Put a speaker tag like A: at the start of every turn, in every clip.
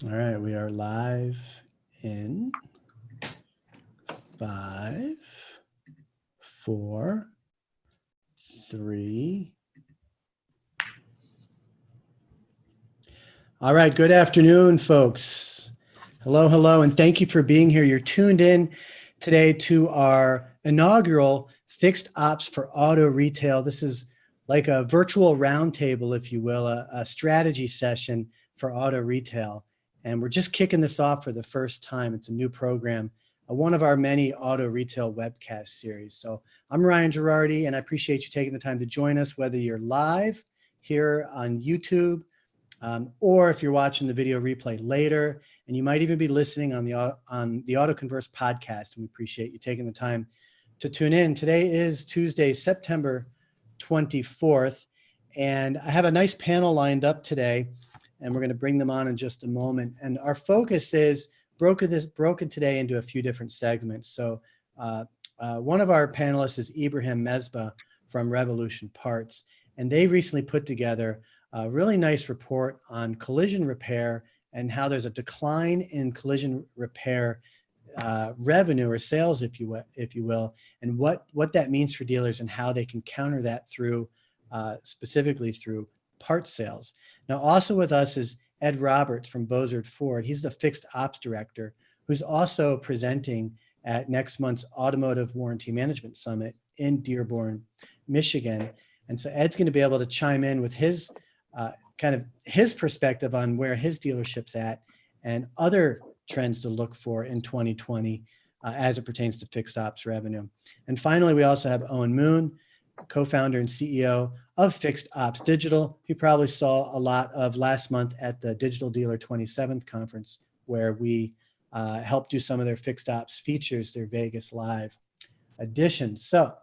A: All right, we are live in 5, 4, 3. All right, good afternoon, folks. Hello, and thank you for being here. You're tuned in today to our inaugural Fixed Ops for Auto Retail. This is like a virtual roundtable, if you will, a strategy session for auto retail. And we're just kicking this off for the first time. It's a new program, one of our many auto retail webcast series. So I'm Ryan Girardi, and I appreciate you taking the time to join us, whether you're live here on YouTube, or if you're watching the video replay later, and you might even be listening on the Auto Converse podcast. And we appreciate you taking the time to tune in. Today is Tuesday, September 24th, and I have a nice panel lined up today, and we're going to bring them on in just a moment. And our focus is broken today into a few different segments. So one of our panelists is Ibrahim Mesbah from RevolutionParts, and they recently put together a really nice report on collision repair and how there's a decline in collision repair revenue or sales, if you will, and what that means for dealers and how they can counter that through specifically through parts sales. Now, also with us is Ed Roberts from Bozard Ford. He's the Fixed Ops Director, who's also presenting at next month's Automotive Warranty Management Summit in Dearborn, Michigan. And so Ed's going to be able to chime in with his kind of his perspective on where his dealership's at and other trends to look for in 2020 as it pertains to fixed ops revenue. And finally, we also have Owen Moon, co-founder and CEO of Fixed Ops Digital. You probably saw a lot of last month at the Digital Dealer 27th conference, where we helped do some of their fixed ops features, their Vegas Live edition. So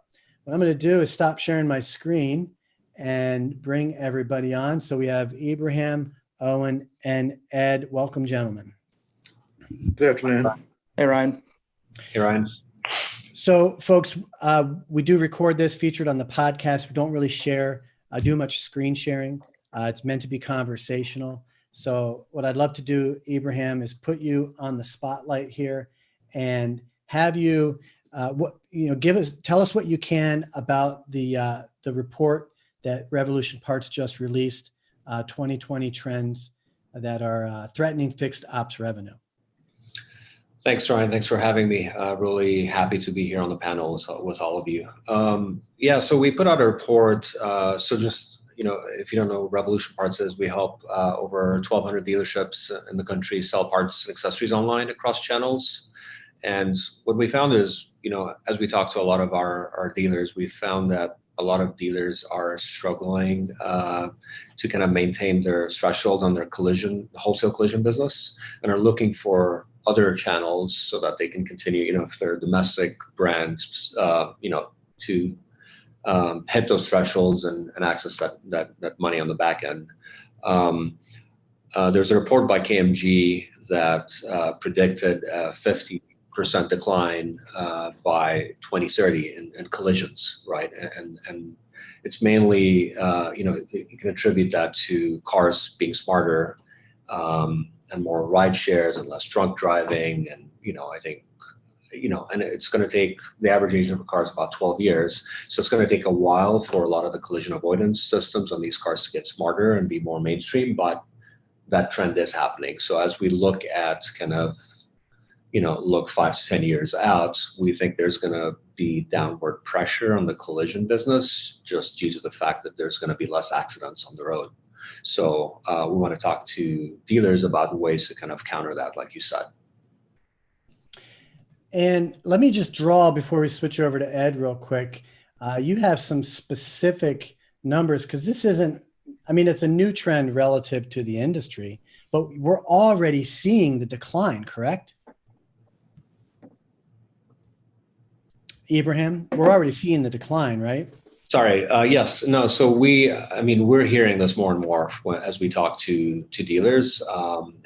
A: what I'm going to do is stop sharing my screen and bring everybody on. So we have Ibrahim, Owen, and Ed. Welcome, gentlemen.
B: Good afternoon.
C: Hey, Ryan.
D: Hey, Ryan.
A: So, folks, we do record this featured on the podcast. We don't really do much screen sharing. It's meant to be conversational. So what I'd love to do, Ibrahim, is put you on the spotlight here and have you, tell us what you can about the report that RevolutionParts just released, 2020 trends that are threatening fixed ops revenue.
D: Thanks, Ryan. Thanks for having me. Really happy to be here on the panel with all of you. So we put out a report. So just, if you don't know, RevolutionParts is we help over 1,200 dealerships in the country sell parts and accessories online across channels. And what we found is, as we talk to a lot of our dealers, we found that a lot of dealers are struggling to kind of maintain their threshold on their wholesale collision business, and are looking for other channels so that they can continue, if they're domestic brands, to hit those thresholds and access that money on the back end. There's a report by KMG that predicted a 50% decline by 2030 in collisions, right? And it's mainly, you can attribute that to cars being smarter, and more ride shares and less drunk driving. And, I think, and it's going to take, the average age of a car is about 12 years. So it's going to take a while for a lot of the collision avoidance systems on these cars to get smarter and be more mainstream, but that trend is happening. So as we look at kind of, look 5 to 10 years out, we think there's going to be downward pressure on the collision business just due to the fact that there's going to be less accidents on the road. So we want to talk to dealers about ways to kind of counter that, like you said.
A: And let me just draw, before we switch over to Ed real quick, you have some specific numbers, because this isn't, it's a new trend relative to the industry, but we're already seeing the decline, correct? Ibrahim, we're already seeing the decline, right?
D: Sorry. Yes. No. So we're hearing this more and more as we talk to dealers,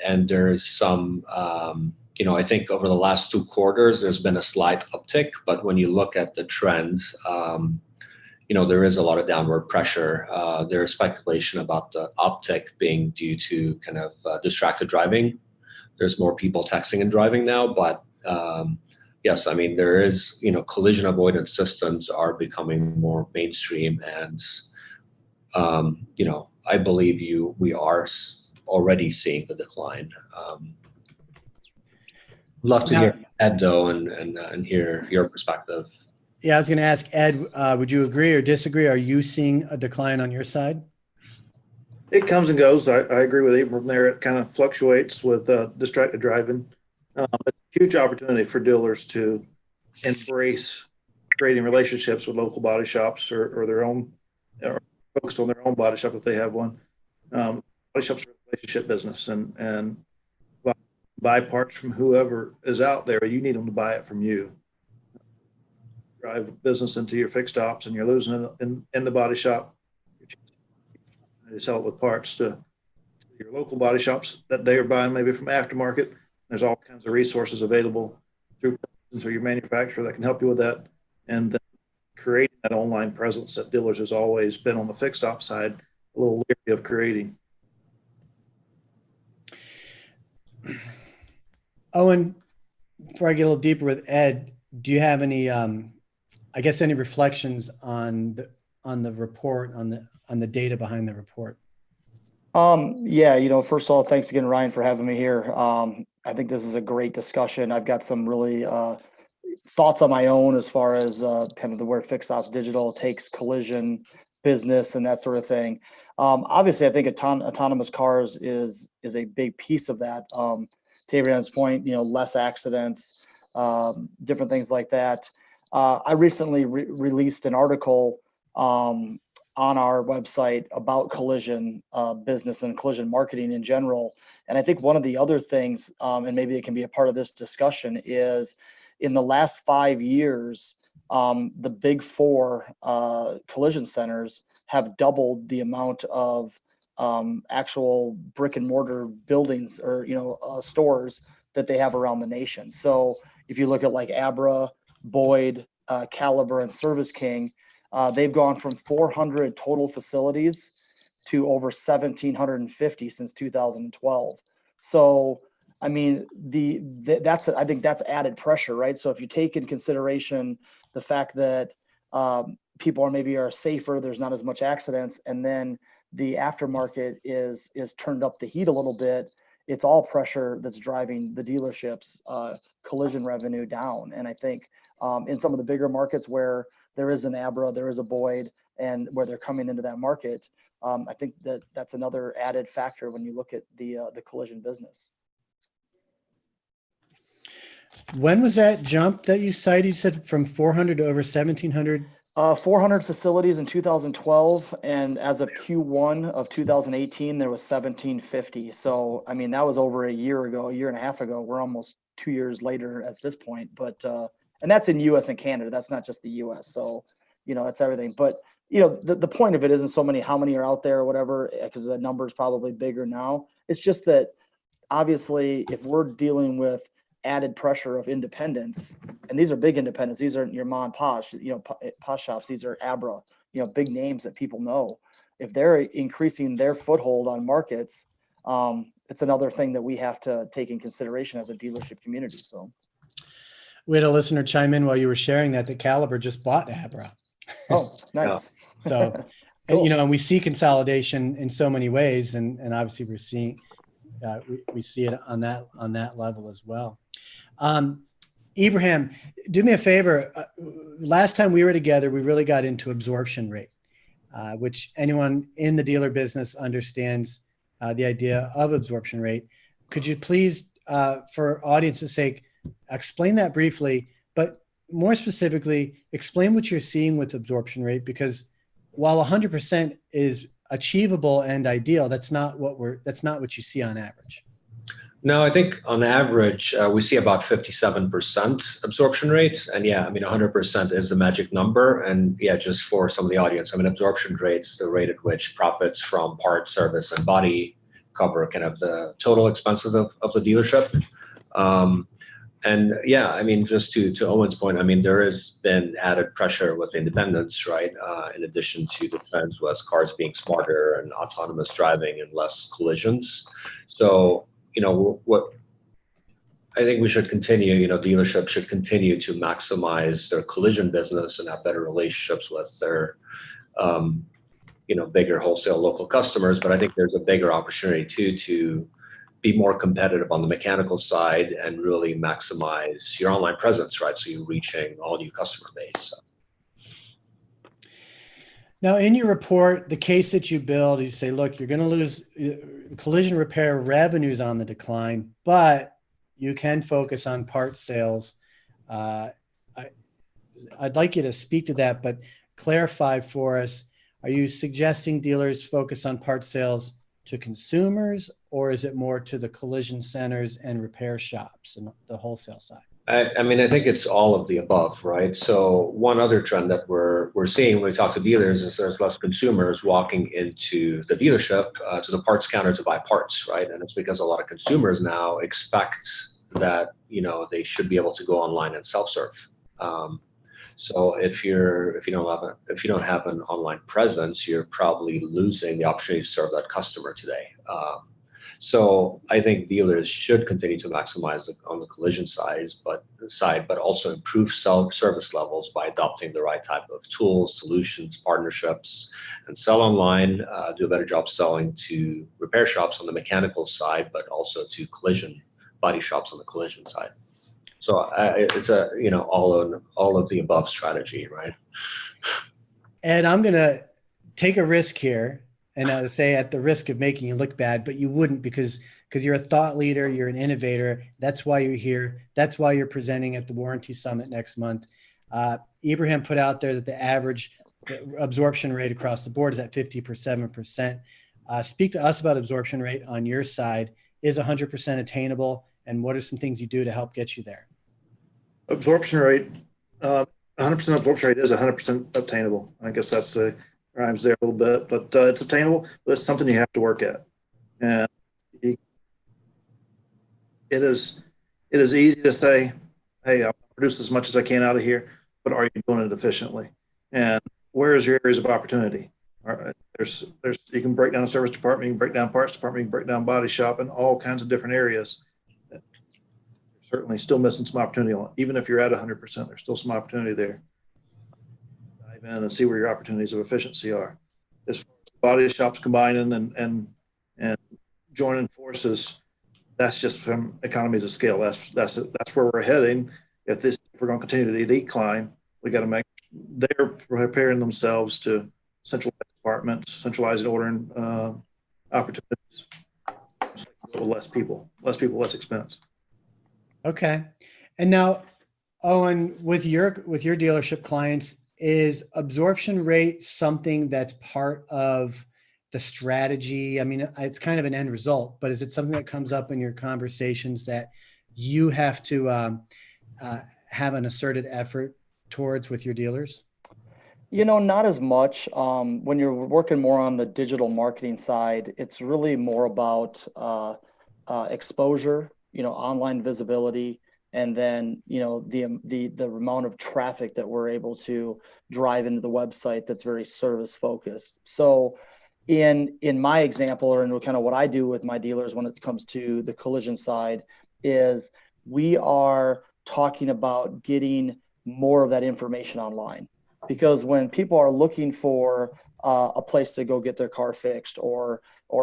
D: and there's some, I think over the last 2 quarters, there's been a slight uptick, but when you look at the trends, there is a lot of downward pressure. There is speculation about the uptick being due to kind of distracted driving, there's more people texting and driving now, but yes, I mean, there is, collision avoidance systems are becoming more mainstream, and I believe we are already seeing the decline. Love to hear Ed though, and hear your perspective.
A: Yeah, I was going to ask Ed, would you agree or disagree? Are you seeing a decline on your side?
B: It comes and goes. I agree with Ibrahim there. It kind of fluctuates with distracted driving. It's a huge opportunity for dealers to embrace creating relationships with local body shops or their own, or focus on their own body shop if they have one. Body shops are a relationship business, and buy parts from whoever is out there. You need them to buy it from you. Drive business into your fixed ops, and you're losing it in the body shop. You sell it with parts to your local body shops that they are buying maybe from aftermarket. There's all kinds of resources available through your manufacturer that can help you with that. And then creating that online presence that dealers has always been on the fixed op side a little leery of creating.
A: Owen, before I get a little deeper with Ed, do you have any, any reflections on the report, on the data behind the report?
C: First of all, thanks again, Ryan, for having me here. I think this is a great discussion. I've got some really thoughts on my own as far as kind of where fixed ops digital takes collision business and that sort of thing. Obviously, I think autonomous cars is a big piece of that. To Abraham's point, less accidents, different things like that. I recently released an article on our website about collision business and collision marketing in general. And I think one of the other things, and maybe it can be a part of this discussion, is in the last 5 years, the big four collision centers have doubled the amount of actual brick and mortar buildings or stores that they have around the nation. So if you look at like Abra, Boyd, Caliber, and Service King, they've gone from 400 total facilities to over 1,750 since 2012. So, I mean, I think that's added pressure, right? So if you take in consideration the fact that people are safer, there's not as much accidents, and then the aftermarket is turned up the heat a little bit, it's all pressure that's driving the dealerships collision revenue down. And I think in some of the bigger markets where there is an Abra, there is a Boyd, and where they're coming into that market, I think that's another added factor when you look at the collision business.
A: When was that jump that you cited? You said from 400 to over 1,700?
C: 400 facilities in 2012, and as of Q1 of 2018, there was 1,750. So, I mean, that was over a year and a half ago. We're almost 2 years later at this point, but and that's in U.S. and Canada. That's not just the U.S. So, it's everything. But the point of it isn't so many how many are out there or whatever, because the number is probably bigger now. It's just that obviously, if we're dealing with added pressure of independents, and these are big independents, these aren't your mom and pop shops, these are Abra, big names that people know. If they're increasing their foothold on markets, it's another thing that we have to take in consideration as a dealership community. So
A: we had a listener chime in while you were sharing that Caliber just bought Abra.
C: Oh, nice.
A: So cool. And we see consolidation in so many ways, and obviously we're seeing we see it on that level as well. Ibrahim, do me a favor. Last time we were together, we really got into absorption rate, which anyone in the dealer business understands the idea of absorption rate. Could you please, for audience's sake, explain that briefly, but more specifically, explain what you're seeing with absorption rate? Because while 100% is achievable and ideal, that's not what you see on average.
D: No, I think on average, we see about 57% absorption rates. And yeah, I mean, 100% is the magic number. And yeah, just for some of the audience, I mean, absorption rates, the rate at which profits from part, service, and body cover kind of the total expenses of the dealership. And yeah, I mean, just to Owen's point, I mean, there has been added pressure with independents, right? In addition to the trends with cars being smarter and autonomous driving and less collisions. So, what I think we should continue, dealerships should continue to maximize their collision business and have better relationships with their, bigger wholesale local customers. But I think there's a bigger opportunity too to be more competitive on the mechanical side and really maximize your online presence, right? So you're reaching all new customer base.
A: Now, in your report, the case that you build, you say, look, you're going to lose collision repair revenues on the decline, but you can focus on parts sales. I'd like you to speak to that, but clarify for us, are you suggesting dealers focus on parts sales to consumers, or is it more to the collision centers and repair shops and the wholesale side?
D: I mean, I think it's all of the above, right? So one other trend that we're seeing when we talk to dealers is there's less consumers walking into the dealership to the parts counter to buy parts, right? And it's because a lot of consumers now expect that they should be able to go online and self-serve. So if you don't have an online presence, you're probably losing the opportunity to serve that customer today. So I think dealers should continue to maximize on the collision side, but also improve service levels by adopting the right type of tools, solutions, partnerships, and sell online. Do a better job selling to repair shops on the mechanical side, but also to collision body shops on the collision side. So it's a all of the above strategy, right?
A: And I'm gonna take a risk here. And I would say at the risk of making you look bad, but you wouldn't because you're a thought leader, you're an innovator. That's why you're here. That's why you're presenting at the Warranty Summit next month. Ibrahim put out there that the average absorption rate across the board is at 57%. Speak to us about absorption rate on your side. Is 100% attainable? And what are some things you do to help get you there?
B: Absorption rate, 100% absorption rate is 100% obtainable. I guess that's the rhymes there a little bit, but it's attainable, but it's something you have to work at. And it is easy to say, hey, I'll produce as much as I can out of here, but are you doing it efficiently? And where is your areas of opportunity? All right, you can break down a service department, you can break down parts department, you can break down body shop, and all kinds of different areas. You're certainly still missing some opportunity on. Even if you're at 100%, there's still some opportunity there. Dive in and see where your opportunities of efficiency are. As far as body shops combining and joining forces, that's just from economies of scale. That's where we're heading. If we're going to continue to decline, we got to make they're preparing themselves to centralize departments, centralized ordering opportunities. Less people, less expense.
A: Okay. And now, Owen, with your dealership clients, is absorption rate something that's part of the strategy? I mean, it's kind of an end result, but is it something that comes up in your conversations that you have to have an asserted effort towards with your dealers?
C: Not as much. When you're working more on the digital marketing side, it's really more about exposure, online visibility, and then the amount of traffic that we're able to drive into the website that's very service focused. So in my example, or in kind of what I do with my dealers when it comes to the collision side, is we are talking about getting more of that information online. Because when people are looking for a place to go get their car fixed, or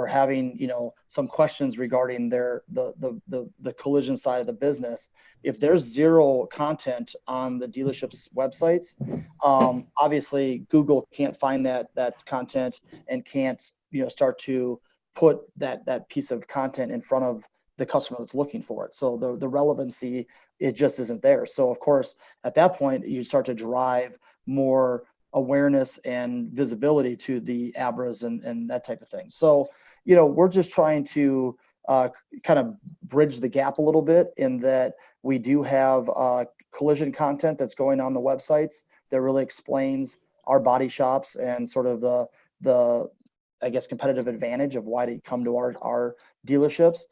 C: having some questions regarding the collision side of the business, if there's zero content on the dealership's websites, obviously Google can't find that content and can't start to put that piece of content in front of the customer that's looking for it. So the relevancy, it just isn't there. So of course, at that point, you start to drive more awareness and visibility to the ABRAs and that type of thing. So, we're just trying to kind of bridge the gap a little bit in that we do have collision content that's going on the websites that really explains our body shops and sort of the I guess competitive advantage of why to come to our dealerships.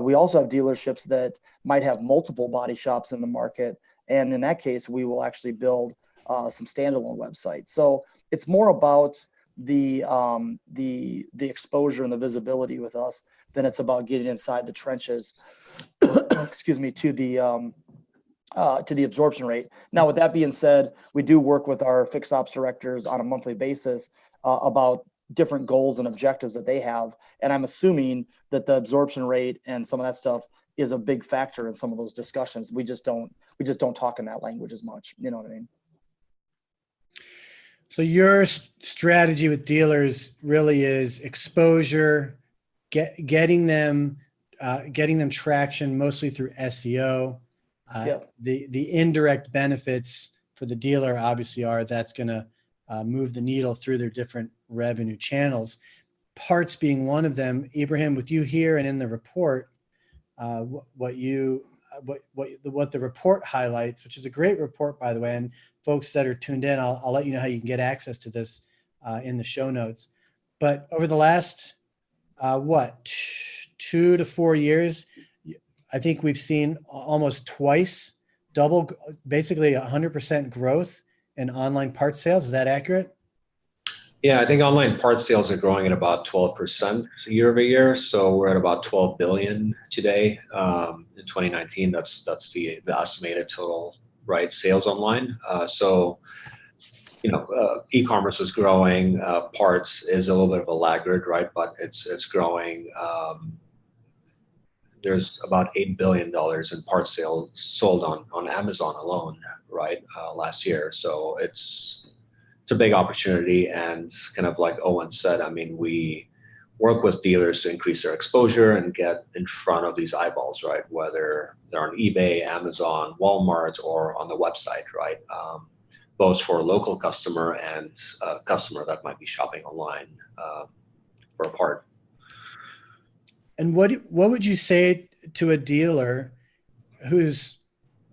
C: We also have dealerships that might have multiple body shops in the market, and in that case, we will actually build some standalone websites. So it's more about the exposure and the visibility with us, then it's about getting inside the trenches, excuse me, to the absorption rate. Now, with that being said, we do work with our fixed ops directors on a monthly basis about different goals and objectives that they have. And I'm assuming that the absorption rate and some of that stuff is a big factor in some of those discussions. We just don't talk in that language as much. You know what I mean?
A: So your strategy with dealers really is exposure, getting them traction mostly through SEO. The indirect benefits for the dealer obviously are that's going to move the needle through their different revenue channels. Parts being one of them. Ibrahim, with you here and in the report, what the report highlights, which is a great report, by the way, and folks that are tuned in, I'll let you know how you can get access to this in the show notes. But over the last 2 to 4 years, I think we've seen almost double, basically 100% growth in online parts sales. Is that accurate?
D: Yeah, I think online parts sales are growing at about 12% year over year. So we're at about 12 billion today. In 2019, that's the estimated total, right, sales online. So e-commerce is growing. Parts is a little bit of a laggard, right? But it's growing. There's about $8 billion in parts sales sold on Amazon alone, right, last year. So it's a big opportunity, and kind of like Owen said, I mean, we work with dealers to increase their exposure and get in front of these eyeballs, right? Whether they're on eBay, Amazon, Walmart, or on the website, right? Both for a local customer and a customer that might be shopping online for a part.
A: And what would you say to a dealer whose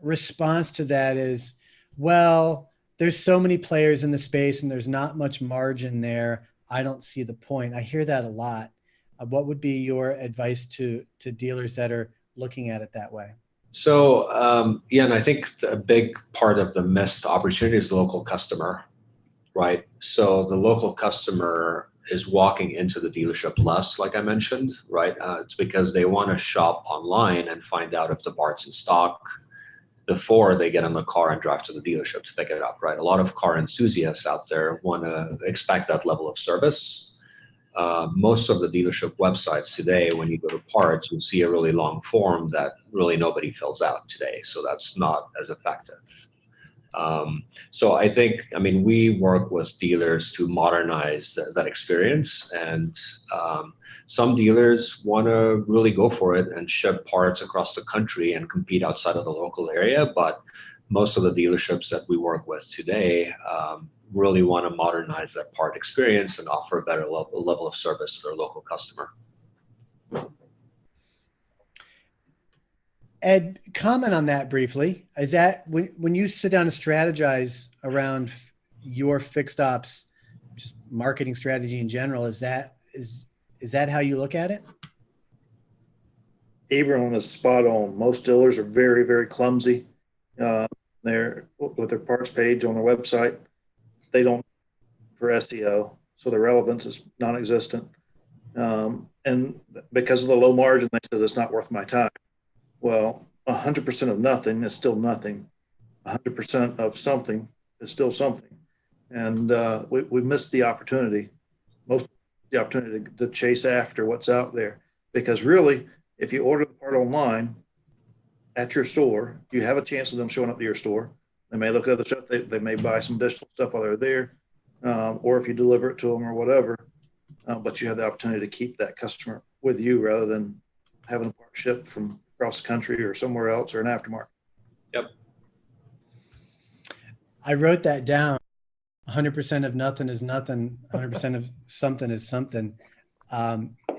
A: response to that is, well, there's so many players in the space and there's not much margin there, I don't see the point? I hear that a lot. What would be your advice to dealers that are looking at it that way?
D: So, and I think a big part of the missed opportunity is the local customer, right? So the local customer is walking into the dealership less, like I mentioned, right? It's because they want to shop online and find out if the part's in stock before they get in the car and drive to the dealership to pick it up, right? A lot of car enthusiasts out there want to expect that level of service. Most of the dealership websites today, when you go to parts, you'll see a really long form that really nobody fills out today. So that's not as effective. So I think, I mean, we work with dealers to modernize that experience, and some dealers want to really go for it and ship parts across the country and compete outside of the local area. But most of the dealerships that we work with today really want to modernize that part experience and offer a better level of service to their local customer.
A: Ed, comment on that briefly. Is that when you sit down and strategize around your fixed ops, just marketing strategy in general, is that how you look at it?
B: Ibrahim is spot on. Most dealers are very, very clumsy. They're with their parts page on their website. They don't for SEO, so the relevance is non-existent. And because of the low margin, they said it's not worth my time. Well, 100% of nothing is still nothing. 100% of something is still something. And we missed the opportunity, the opportunity to chase after what's out there. Because really, if you order the part online at your store, you have a chance of them showing up to your store. They may look at other stuff. They may buy some additional stuff while they're there, or if you deliver it to them or whatever. But you have the opportunity to keep that customer with you rather than having a part shipped from across the country or somewhere else or an aftermarket.
D: Yep.
A: I wrote that down. 100% of nothing is nothing. 100% of something is something.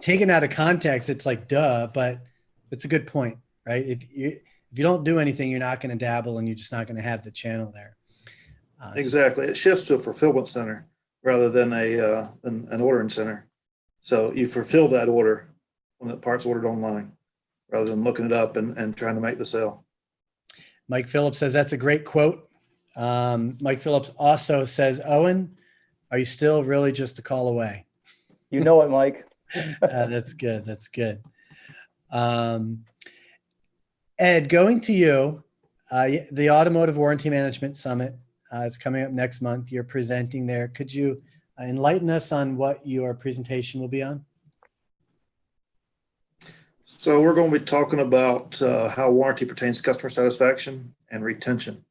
A: Taken out of context, it's like, duh, but it's a good point, right? If you don't do anything, you're not going to dabble and you're just not going to have the channel there.
B: Exactly. It shifts to a fulfillment center rather than an ordering center. So you fulfill that order when the part's ordered online, rather than looking it up and trying to make the sale.
A: Mike Phillips says that's a great quote. Mike Phillips also says, Owen, Are you still really just a call away?
C: You know it, Mike.
A: That's good. That's good. Ed, going to you, the Automotive Warranty Management Summit is coming up next month. You're presenting there. Could you enlighten us on what your presentation will be on?
B: So we're going to be talking about how warranty pertains to customer satisfaction and retention.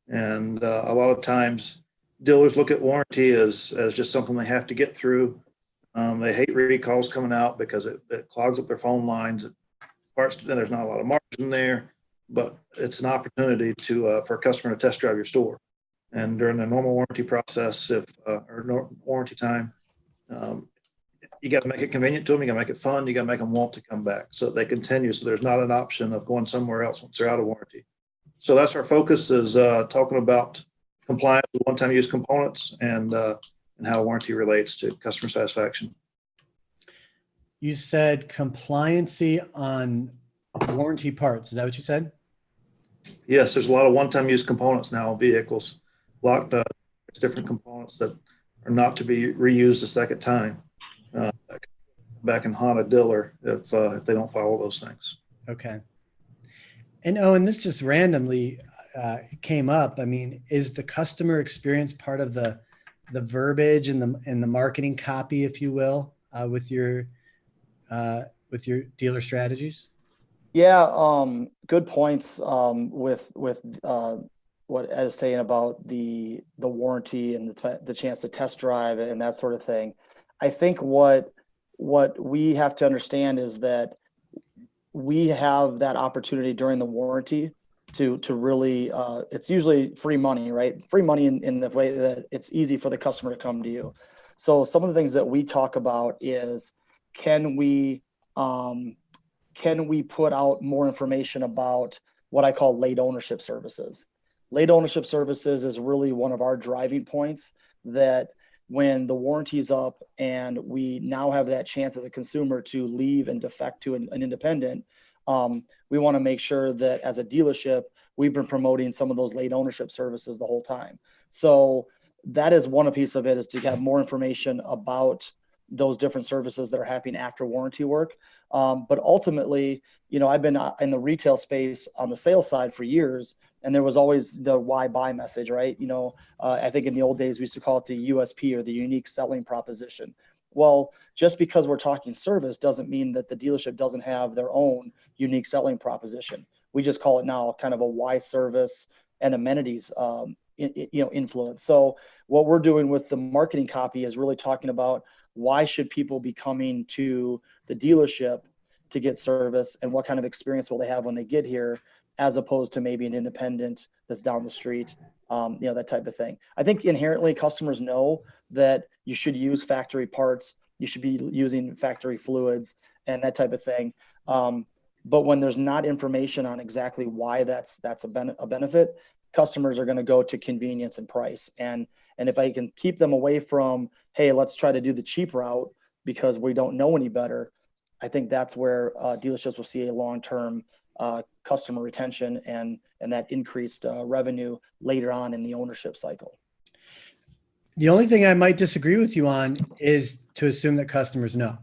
B: And a lot of times dealers look at warranty as just something they have to get through. They hate recalls coming out because it clogs up their phone lines. Parts, and there's not a lot of margin there, but it's an opportunity for a customer to test drive your store. And during the normal warranty process, warranty time, you got to make it convenient to them. You got to make it fun. You got to make them want to come back so that they continue. So there's not an option of going somewhere else once they're out of warranty. So that's our focus, is talking about compliance with one-time use components and how warranty relates to customer satisfaction.
A: You said compliancy on warranty parts. Is that what you said?
B: Yes, there's a lot of one-time use components now in vehicles, locked different components that are not to be reused a second time. Back and haunt a dealer if they don't follow those things.
A: Okay. And Owen, this just randomly came up. I mean, is the customer experience part of the verbiage and the marketing copy, if you will, with your dealer strategies?
C: Yeah, good points with what Ed is saying about the warranty and the chance to test drive and that sort of thing. I think what we have to understand is that we have that opportunity during the warranty to really, it's usually free money, right? Free money in the way that it's easy for the customer to come to you. So some of the things that we talk about is, can we put out more information about what I call late ownership services? Late ownership services is really one of our driving points, that when the warranty's up and we now have that chance as a consumer to leave and defect to an independent, we want to make sure that as a dealership, we've been promoting some of those late ownership services the whole time. So that is one piece of it, is to have more information about those different services that are happening after warranty work. But ultimately, I've been in the retail space on the sales side for years, and there was always the why buy message, right? I think in the old days, we used to call it the USP, or the unique selling proposition. Well, just because we're talking service doesn't mean that the dealership doesn't have their own unique selling proposition. We just call it now kind of a why service and amenities influence. So what we're doing with the marketing copy is really talking about, why should people be coming to the dealership to get service, and what kind of experience will they have when they get here, as opposed to maybe an independent that's down the street, that type of thing. I think inherently customers know that you should use factory parts, you should be using factory fluids and that type of thing. But when there's not information on exactly why that's a benefit, customers are going to go to convenience and price. And if I can keep them away from, hey, let's try to do the cheap route because we don't know any better, I think that's where dealerships will see a long-term customer retention and that increased revenue later on in the ownership cycle.
A: The only thing I might disagree with you on is to assume that customers know.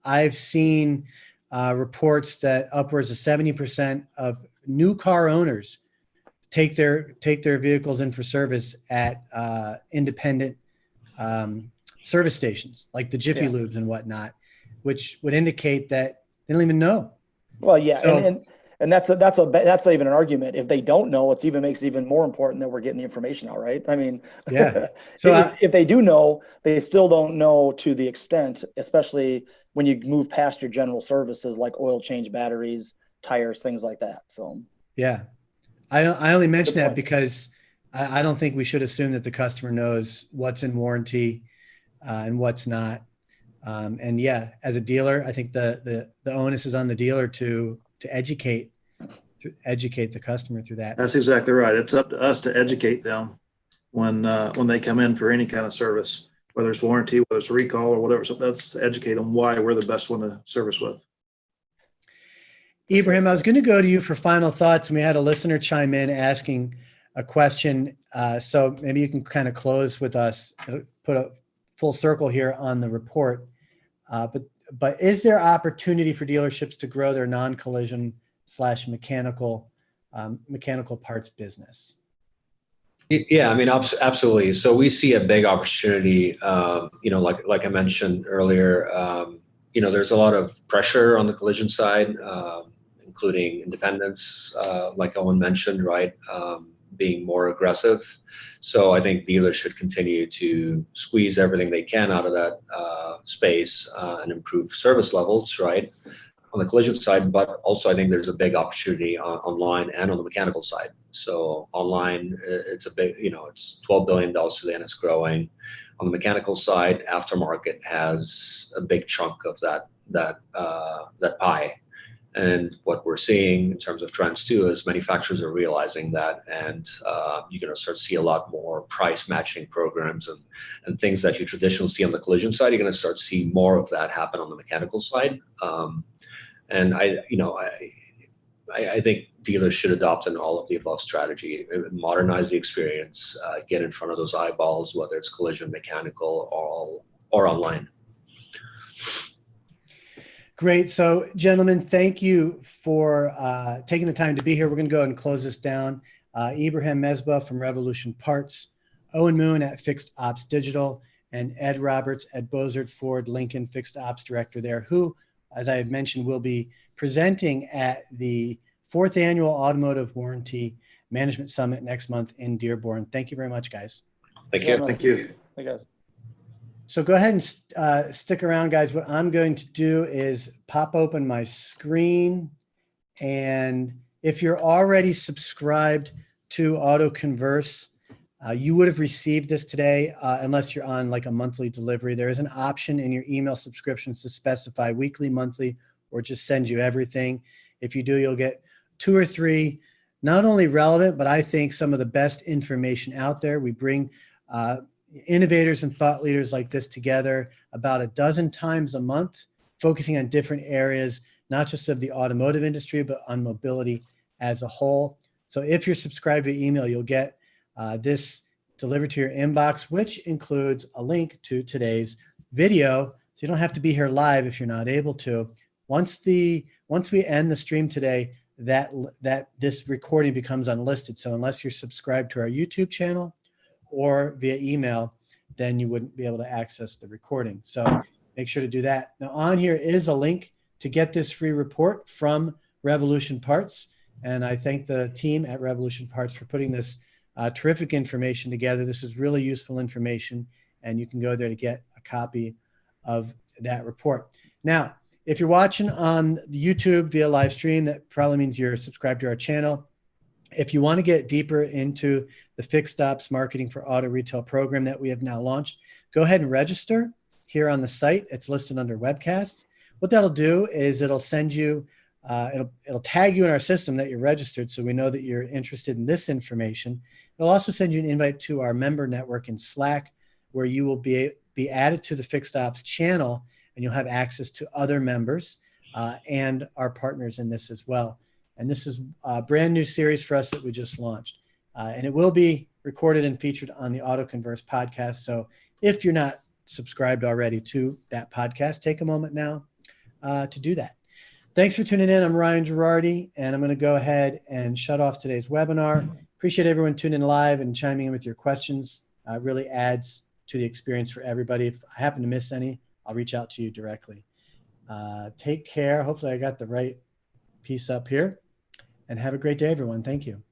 A: I've seen reports that upwards of 70% of new car owners take their vehicles in for service at independent service stations like the Jiffy Lubes and whatnot, which would indicate that they don't even know.
C: Well, yeah, so, and that's not even an argument. If they don't know, makes it even more important that we're getting the information out, right? I mean,
A: yeah. So
C: if they do know, they still don't know to the extent, especially when you move past your general services like oil change, batteries, tires, things like that. So
A: yeah, I only mention that because I don't think we should assume that the customer knows what's in warranty and what's not. And yeah, as a dealer, I think the onus is on the dealer to educate the customer through that.
B: That's exactly right. It's up to us to educate them when they come in for any kind of service, whether it's warranty, whether it's a recall or whatever. So that's educate them why we're the best one to service with.
A: Ibrahim, I was going to go to you for final thoughts, and we had a listener chime in asking a question. So maybe you can kind of close with us, put a full circle here on the report. But is there opportunity for dealerships to grow their non-collision / mechanical parts business?
D: Yeah, I mean, absolutely. So we see a big opportunity. Like I mentioned earlier, there's a lot of pressure on the collision side, including independents, like Owen mentioned, right, being more aggressive. So I think dealers should continue to squeeze everything they can out of that space and improve service levels, right, on the collision side. But also I think there's a big opportunity online and on the mechanical side. So online, it's a big, it's $12 billion today and it's growing. On the mechanical side, aftermarket has a big chunk of that pie. And what we're seeing in terms of trends too is manufacturers are realizing that, and you're going to start to see a lot more price matching programs and things that you traditionally see on the collision side. You're going to start to see more of that happen on the mechanical side. And I think dealers should adopt an all of the above strategy, modernize the experience, get in front of those eyeballs, whether it's collision, mechanical, or online.
A: Great. So, gentlemen, thank you for taking the time to be here. We're going to go ahead and close this down. Ibrahim Mesbah from Revolution Parts, Owen Moon at Fixed Ops Digital, and Ed Roberts at Bozard Ford Lincoln, Fixed Ops Director there, who, as I had mentioned, will be presenting at the 4th Annual Automotive Warranty Management Summit next month in Dearborn. Thank you very much, guys.
D: Thank you.
B: Thank you.
C: Hey, guys.
A: So go ahead and stick around, guys. What I'm going to do is pop open my screen. And if you're already subscribed to AutoConverse, you would have received this today, unless you're on like a monthly delivery. There is an option in your email subscriptions to specify weekly, monthly, or just send you everything. If you do, you'll get 2 or 3, not only relevant, but I think some of the best information out there. We bring innovators and thought leaders like this together about a dozen times a month, focusing on different areas, not just of the automotive industry, but on mobility as a whole. So if you're subscribed via email, you'll get this delivered to your inbox, which includes a link to today's video. So you don't have to be here live if you're not able to. Once we end the stream today, this recording becomes unlisted. So unless you're subscribed to our YouTube channel or via email, then you wouldn't be able to access the recording. So make sure to do that. Now on here is a link to get this free report from Revolution Parts. And I thank the team at Revolution Parts for putting this terrific information together. This is really useful information, and you can go there to get a copy of that report. Now, if you're watching on YouTube via live stream, that probably means you're subscribed to our channel. If you want to get deeper into the Fixed Ops Marketing for Auto Retail program that we have now launched, go ahead and register here on the site. It's listed under webcasts. What that'll do is it'll send you, it'll tag you in our system that you're registered, so we know that you're interested in this information. It'll also send you an invite to our member network in Slack, where you will be added to the Fixed Ops channel, and you'll have access to other members and our partners in this as well. And this is a brand new series for us that we just launched. And it will be recorded and featured on the AutoConverse podcast. So if you're not subscribed already to that podcast, take a moment now to do that. Thanks for tuning in. I'm Ryan Girardi, and I'm going to go ahead and shut off today's webinar. Appreciate everyone tuning in live and chiming in with your questions. It really adds to the experience for everybody. If I happen to miss any, I'll reach out to you directly. Take care. Hopefully I got the right piece up here. And have a great day, everyone. Thank you.